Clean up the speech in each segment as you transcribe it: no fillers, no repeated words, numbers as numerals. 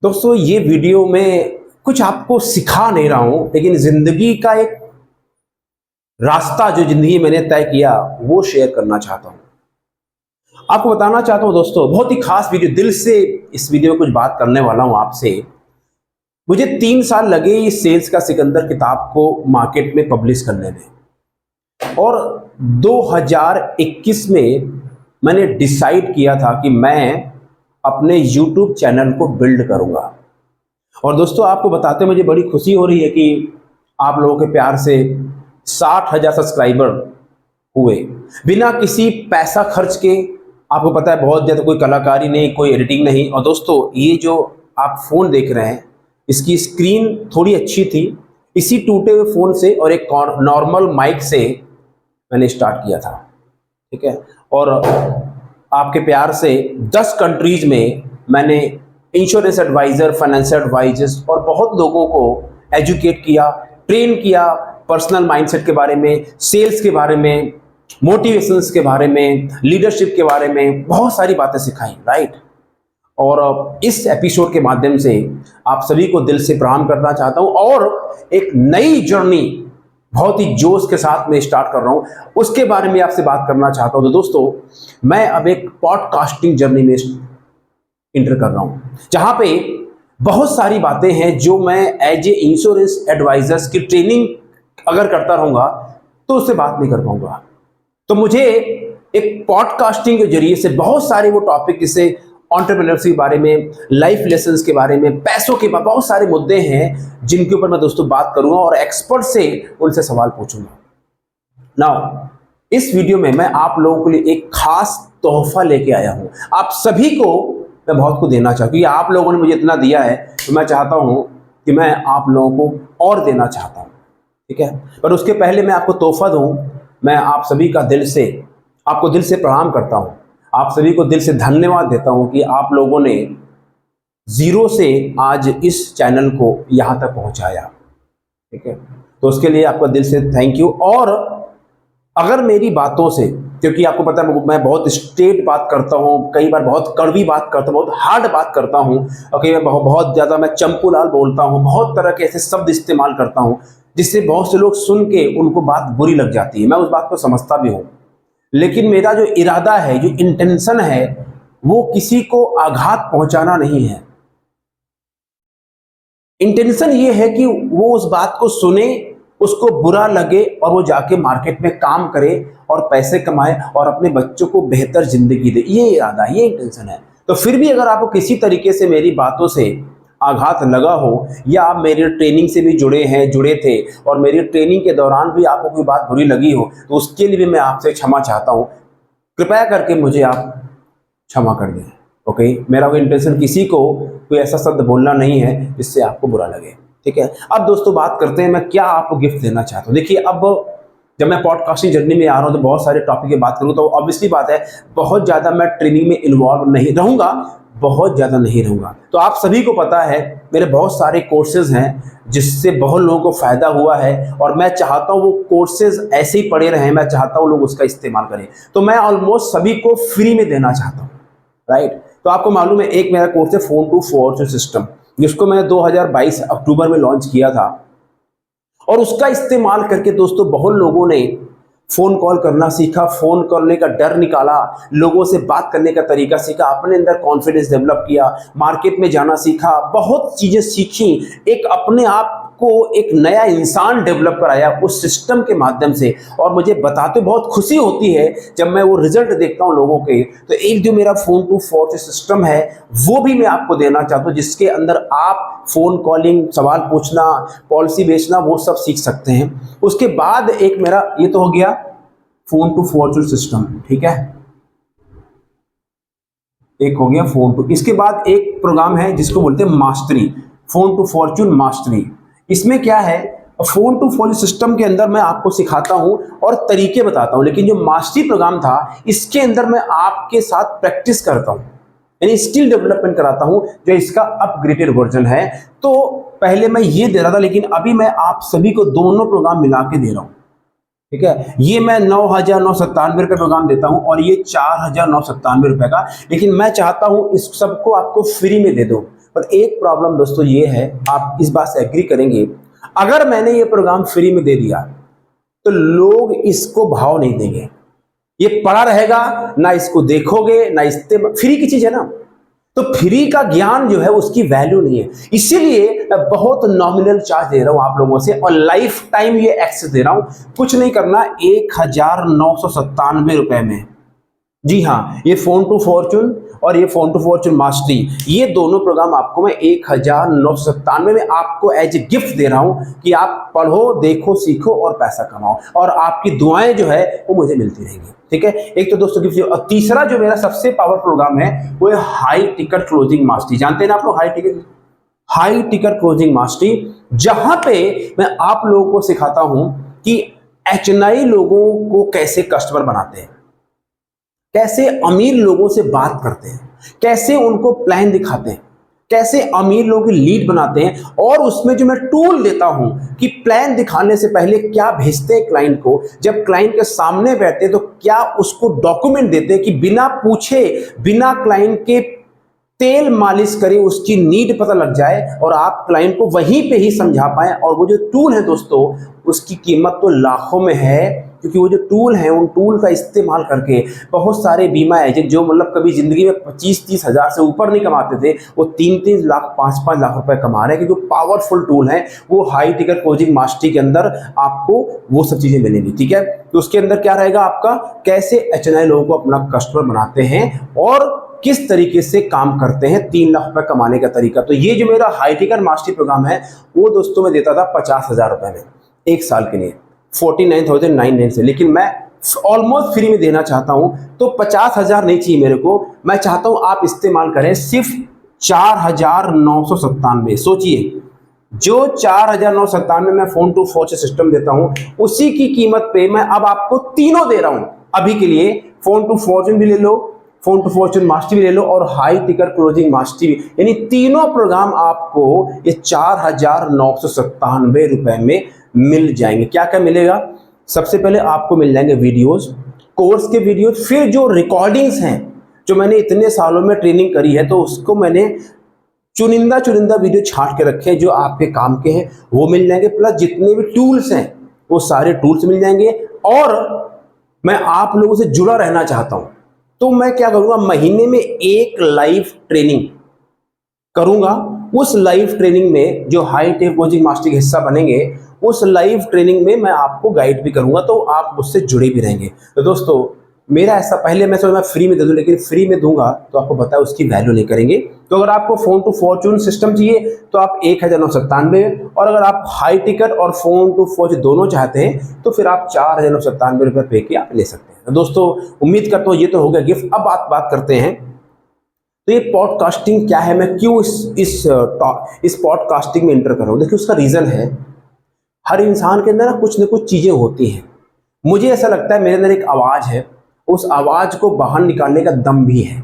दोस्तों ये वीडियो में कुछ आपको सिखा नहीं रहा हूं, लेकिन जिंदगी का एक रास्ता जो जिंदगी मैंने तय किया वो शेयर करना चाहता हूं। आपको बताना चाहता हूं दोस्तों, बहुत ही खास वीडियो, दिल से इस वीडियो में कुछ बात करने वाला हूं आपसे। मुझे 3 साल लगे इस सेल्स का सिकंदर किताब को मार्केट में पब्लिश करने में, और 2021 में मैंने डिसाइड किया था कि मैं अपने YouTube चैनल को बिल्ड करूंगा। और दोस्तों आपको बताते मुझे बड़ी खुशी हो रही है कि आप लोगों के प्यार से 60,000 सब्सक्राइबर हुए बिना किसी पैसा खर्च के। आपको पता है बहुत ज़्यादा कोई कलाकारी नहीं, कोई एडिटिंग नहीं। और दोस्तों ये जो आप फ़ोन देख रहे हैं, इसकी स्क्रीन थोड़ी अच्छी थी, इसी टूटे हुए फ़ोन से और एक नॉर्मल माइक से मैंने स्टार्ट किया था, ठीक है। और आपके प्यार से 10 कंट्रीज़ में मैंने इंश्योरेंस एडवाइज़र, फाइनेंशियल एडवाइजर्स और बहुत लोगों को एजुकेट किया, ट्रेन किया, पर्सनल माइंडसेट के बारे में, सेल्स के बारे में, मोटिवेशंस के बारे में, लीडरशिप के बारे में बहुत सारी बातें सिखाई, राइट। और इस एपिसोड के माध्यम से आप सभी को दिल से प्रणाम करना चाहता हूं और एक नई जर्नी बहुत ही जोश के साथ में स्टार्ट कर रहा हूं, उसके बारे में आपसे बात करना चाहता हूं। तो दोस्तों मैं अब एक पॉडकास्टिंग जर्नी में इंटर कर रहा हूं, जहां पे बहुत सारी बातें हैं जो मैं एज ए इंश्योरेंस एडवाइजर्स की ट्रेनिंग अगर करता रहूंगा तो उससे बात नहीं कर पाऊंगा। तो मुझे एक पॉडकास्टिंग के जरिए से बहुत सारे वो टॉपिक, जैसे एंटरप्रेन्योरशिप के बारे में, लाइफ लेसन्स के बारे में, पैसों के बारे में, बहुत सारे मुद्दे हैं जिनके ऊपर मैं दोस्तों बात करूंगा और एक्सपर्ट से उनसे सवाल पूछूंगा। नाउ इस वीडियो में मैं आप लोगों के लिए एक खास तोहफा लेके आया हूं। आप सभी को मैं बहुत कुछ देना चाहता हूं, क्योंकि आप लोगों ने मुझे इतना दिया है तो मैं चाहता हूं कि मैं आप लोगों को और देना चाहता हूं, ठीक है। पर उसके पहले मैं आपको तोहफा दूं, मैं आप सभी का आपको दिल से प्रणाम करता हूं, आप सभी को दिल से धन्यवाद देता हूं कि आप लोगों ने जीरो से आज इस चैनल को यहां तक पहुंचाया, ठीक है। तो उसके लिए आपका दिल से थैंक यू। और अगर मेरी बातों से, क्योंकि आपको पता है मैं बहुत स्ट्रेट बात करता हूं, कई बार बहुत कड़वी बात करता हूं, बहुत हार्ड बात करता हूं, और कई बार बहुत ज़्यादा मैं चंपूलाल बोलता हूं, बहुत तरह के ऐसे शब्द इस्तेमाल करता हूं जिससे बहुत से लोग सुन के उनको बात बुरी लग जाती है। मैं उस बात को समझता भी हूँ, लेकिन मेरा जो इरादा है, जो इंटेंशन है, वो किसी को आघात पहुंचाना नहीं है। इंटेंशन ये है कि वो उस बात को सुने, उसको बुरा लगे और वो जाके मार्केट में काम करे और पैसे कमाए और अपने बच्चों को बेहतर जिंदगी दे। ये इरादा है, ये इंटेंशन है। तो फिर भी अगर आपको किसी तरीके से मेरी बातों से आघात लगा हो, या आप मेरी ट्रेनिंग से भी जुड़े थे और मेरी ट्रेनिंग के दौरान भी आपको कोई बात बुरी लगी हो, तो उसके लिए भी मैं आपसे क्षमा चाहता हूँ। कृपया करके मुझे आप क्षमा कर दें, ओके। मेरा कोई इंटेंशन किसी को कोई ऐसा शब्द बोलना नहीं है जिससे आपको बुरा लगे, ठीक है। अब दोस्तों बात करते हैं मैं क्या आपको गिफ्ट देना चाहता हूँ। देखिए, अब जब मैं पॉडकास्टिंग जर्नी में आ रहा हूँ तो बहुत सारे टॉपिक की बात करूँ, तो ऑब्वियसली बात है बहुत ज़्यादा मैं ट्रेनिंग में इन्वॉल्व नहीं रहूँगा, बहुत ज़्यादा नहीं रहूँगा। तो आप सभी को पता है मेरे बहुत सारे कोर्सेज हैं जिससे बहुत लोगों को फ़ायदा हुआ है, और मैं चाहता हूँ वो कोर्सेज ऐसे ही पड़े रहें, मैं चाहता हूँ लोग उसका इस्तेमाल करें। तो मैं ऑलमोस्ट सभी को फ्री में देना चाहता हूँ, राइट। तो आपको मालूम है एक मेरा कोर्स है फोन टू फॉर्चून सिस्टम, जिसको मैंने 2022 अक्टूबर में लॉन्च किया था, और उसका इस्तेमाल करके दोस्तों बहुत लोगों ने फ़ोन कॉल करना सीखा, फ़ोन करने का डर निकाला, लोगों से बात करने का तरीका सीखा, अपने अंदर कॉन्फिडेंस डेवलप किया, मार्केट में जाना सीखा, बहुत चीज़ें सीखी, एक अपने आप को एक नया इंसान डेवलप कराया उस सिस्टम के माध्यम से। और मुझे बताते बहुत खुशी होती है जब मैं वो रिजल्ट देखता हूँ लोगों के। तो एक जो मेरा फ़ोन टू फॉर्चून सिस्टम है वो भी मैं आपको देना चाहता हूँ, जिसके अंदर आप फ़ोन कॉलिंग, सवाल पूछना, पॉलिसी बेचना, वो सब सीख सकते हैं। उसके बाद एक मेरा ये तो हो गया फोन टू फॉर्चून सिस्टम, ठीक है, एक हो गया फोन टू। इसके बाद एक प्रोग्राम है जिसको बोलते हैं mastery, phone to fortune mastery. इसमें क्या है, फोन टू फॉर्चून सिस्टम के अंदर मैं आपको सिखाता हूं और तरीके बताता हूं, लेकिन जो मास्टरी प्रोग्राम था इसके अंदर मैं आपके साथ प्रैक्टिस करता हूं, यानी स्किल डेवलपमेंट कराता हूं, जो इसका अपग्रेडेड वर्जन है। तो पहले मैं ये दे रहा था, लेकिन अभी मैं आप सभी को दोनों प्रोग्राम मिला के दे रहा हूं, ठीक है। ये मैं 9,997 रुपये प्रोग्राम देता हूं और ये 4,997 रुपये का, लेकिन मैं चाहता हूं इस सबको आपको फ्री में दे दो। पर एक प्रॉब्लम दोस्तों ये है, आप इस बात से एग्री करेंगे, अगर मैंने ये प्रोग्राम फ्री में दे दिया तो लोग इसको भाव नहीं देंगे, ये पड़ा रहेगा, ना इसको देखोगे ना इस्तेमाल, फ्री की चीज है ना, तो फ्री का ज्ञान जो है उसकी वैल्यू नहीं है। इसीलिए मैं बहुत नॉमिनल चार्ज दे रहा हूं आप लोगों से और लाइफ टाइम ये एक्सेस दे रहा हूं। कुछ नहीं करना, 1997 रुपए में, जी हाँ, ये फोन टू फॉर्चून और ये फोन टू फॉर्चून मास्टरी, ये दोनों प्रोग्राम आपको मैं 1997 में आपको एज ए गिफ्ट दे रहा हूं कि आप पढ़ो, देखो, सीखो और पैसा कमाओ, और आपकी दुआएं जो है वो मुझे मिलती रहेंगी। ठीक है, एक तो दोस्तों गिफ्ट। और तीसरा जो मेरा सबसे पावर प्रोग्राम है वो है हाई टिकट क्लोजिंग मास्टरी। जानते हैं ना आप लोग हाई टिकट क्लोजिंग मास्टरी, जहां पे मैं आप लोगों को सिखाता हूं कि HNI लोगों को कैसे कस्टमर बनाते हैं, कैसे अमीर लोगों से बात करते हैं, कैसे उनको प्लान दिखाते हैं, कैसे अमीर लोगों की लीड बनाते हैं, और उसमें जो मैं टूल देता हूं कि प्लान दिखाने से पहले क्या भेजते हैं क्लाइंट को, जब क्लाइंट के सामने बैठते हैं तो क्या उसको डॉक्यूमेंट देते हैं कि बिना पूछे, बिना क्लाइंट के तेल मालिश करे उसकी नीड पता लग जाए और आप क्लाइंट को वहीं पे ही समझा पाए। और वो जो टूल है दोस्तों उसकी कीमत तो लाखों में है, क्योंकि वो जो टूल है उन टूल का इस्तेमाल करके बहुत सारे बीमा एजेंट जो मतलब कभी जिंदगी में 25-30 हज़ार से ऊपर नहीं कमाते थे, वो 3-3 लाख 5-5 लाख रुपए कमा रहे हैं, क्योंकि पावरफुल टूल है वो हाई टिकट क्लोजिंग मास्टरी के अंदर आपको वो सब चीजें मिलेंगी। ठीक है, तो उसके अंदर क्या रहेगा आपका, कैसे HNI लोगों को अपना कस्टमर बनाते हैं और किस तरीके से काम करते हैं, 3 लाख रुपए कमाने का तरीका। तो ये जो मेरा हाई टिकट मास्टरी प्रोग्राम है वो दोस्तों मैं देता था 50,000 रुपए में एक साल के लिए, 49,999 से, लेकिन मैं ऑलमोस्ट फ्री में देना चाहता हूं। तो 50,000 नहीं चाहिए मेरे को, मैं चाहता हूं आप इस्तेमाल करें सिर्फ 4,997। सोचिए, जो 4,997 में मैं फोन टू फॉर्चून सिस्टम देता हूं उसी की कीमत पे मैं अब आपको तीनों दे रहा हूं अभी के लिए। फोन टू फॉर्चून भी ले लो, फोन टू फॉर्चून मास्टरी भी ले लो और हाई टिकट क्लोजिंग मास्टरी भी, यानी तीनों प्रोग्राम आपको ये 4,997 रुपए में मिल जाएंगे। क्या क्या मिलेगा, सबसे पहले आपको मिल जाएंगे वीडियोस, कोर्स के वीडियोस, फिर जो रिकॉर्डिंग्स हैं जो मैंने इतने सालों में ट्रेनिंग करी है तो उसको मैंने चुनिंदा वीडियो छांट के रखे हैं जो आपके काम के हैं वो मिल जाएंगे, प्लस जितने भी टूल्स हैं वो सारे टूल्स मिल जाएंगे। और मैं आप लोगों से जुड़ा रहना चाहता हूं तो मैं क्या करूंगा, महीने में एक लाइव ट्रेनिंग करूंगा। उस लाइव ट्रेनिंग में जो हाई टेक कोचिंग मास्टरी का हिस्सा बनेंगे, उस लाइव ट्रेनिंग में मैं आपको गाइड भी करूंगा, तो आप मुझसे जुड़े भी रहेंगे। तो दोस्तों मेरा ऐसा, पहले मैं सोचा मैं फ्री में दे दूं, लेकिन फ्री में दूंगा तो आपको पता है उसकी वैल्यू नहीं करेंगे। तो अगर आपको फोन टू फॉर्चून सिस्टम चाहिए तो आप 1,997, और अगर आप हाई टिकट और फोन टू फॉर्चून दोनों चाहते हैं तो फिर आप 4,997 रुपये पे के आप ले सकते हैं। तो दोस्तों उम्मीद करता हूँ ये तो हो गया गिफ्ट। अब बात करते हैं तो ये पॉडकास्टिंग क्या है, मैं क्यों इस पॉडकास्टिंग में इंटर कर रहा हूँ। देखिए उसका रीजन है, हर इंसान के अंदर ना कुछ चीजें होती हैं। मुझे ऐसा लगता है मेरे अंदर एक आवाज है, उस आवाज को बाहर निकालने का दम भी है,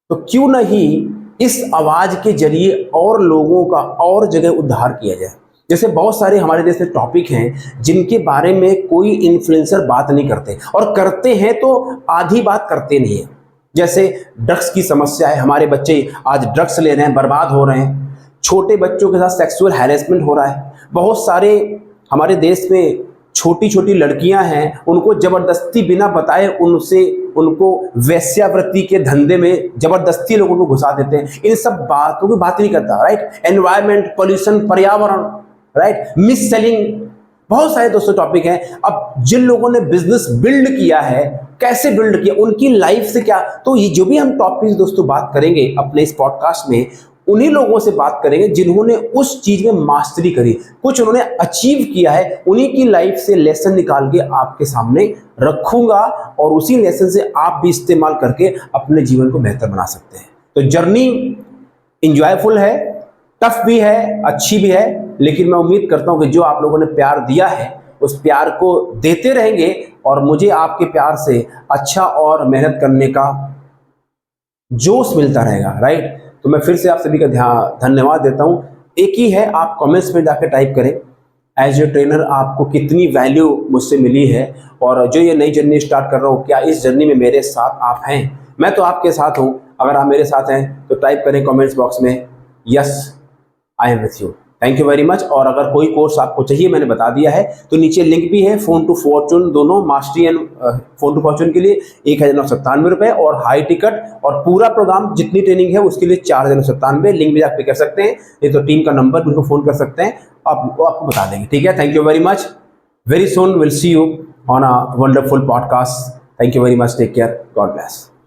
तो क्यों नहीं इस आवाज के जरिए और लोगों का और जगह उद्धार किया जाए। जैसे बहुत सारे हमारे देश में टॉपिक हैं जिनके बारे में कोई इन्फ्लुएंसर बात नहीं करते, और करते हैं तो आधी बात करते नहीं है। जैसे ड्रग्स की समस्या है, हमारे बच्चे आज ड्रग्स ले रहे हैं, बर्बाद हो रहे हैं, छोटे बच्चों के साथ सेक्सुअल हैरेसमेंट हो रहा है, बहुत सारे हमारे देश में छोटी लड़कियां हैं, उनको जबरदस्ती बिना बताए उनको वेश्यावृत्ति के धंधे में जबरदस्ती लोगों को घुसा देते हैं। इन सब बातों की बात नहीं करता, राइट। एनवायरमेंट, पॉल्यूशन, पर्यावरण, राइट, मिस सेलिंग, बहुत सारे दोस्तों टॉपिक हैं। अब जिन लोगों ने बिजनेस बिल्ड किया है, कैसे बिल्ड किया, उनकी लाइफ से क्या, तो ये जो भी हम टॉपिक दोस्तों बात करेंगे अपने इस पॉडकास्ट में, उन्हीं लोगों से बात करेंगे जिन्होंने उस चीज में मास्टरी करी, कुछ उन्होंने अचीव किया है, उन्हीं की लाइफ से लेसन निकाल के आपके सामने रखूंगा, और उसी लेसन से आप भी इस्तेमाल करके अपने जीवन को बेहतर बना सकते हैं। तो जर्नी इंजॉयफुल है, टफ भी है, अच्छी भी है, लेकिन मैं उम्मीद करता हूं कि जो आप लोगों ने प्यार दिया है उस प्यार को देते रहेंगे, और मुझे आपके प्यार से अच्छा और मेहनत करने का जोश मिलता रहेगा, राइट। तो मैं फिर से आप सभी का धन्यवाद देता हूं। एक ही है, आप कमेंट्स में जाकर टाइप करें, एज ए ट्रेनर आपको कितनी वैल्यू मुझसे मिली है, और जो ये नई जर्नी स्टार्ट कर रहा हूँ, क्या इस जर्नी में मेरे साथ आप हैं। मैं तो आपके साथ हूँ, अगर आप मेरे साथ हैं तो टाइप करें कमेंट्स बॉक्स में yes I am with you. Thank you very much. और अगर कोई कोर्स आपको चाहिए, मैंने बता दिया है, तो नीचे लिंक भी है। फोन टू फॉर्चून दोनों, mastery and phone to fortune के लिए 1997 रुपये, और हाई टिकट और पूरा प्रोग्राम जितनी ट्रेनिंग है उसके लिए 4997। लिंक भी आप पे कर सकते हैं, ये तो टीम का नंबर, उनको फोन कर सकते हैं, आपको बता देंगे। ठीक है, thank you very much. Very soon will see you on a wonderful podcast. Thank you very much, take care, god bless.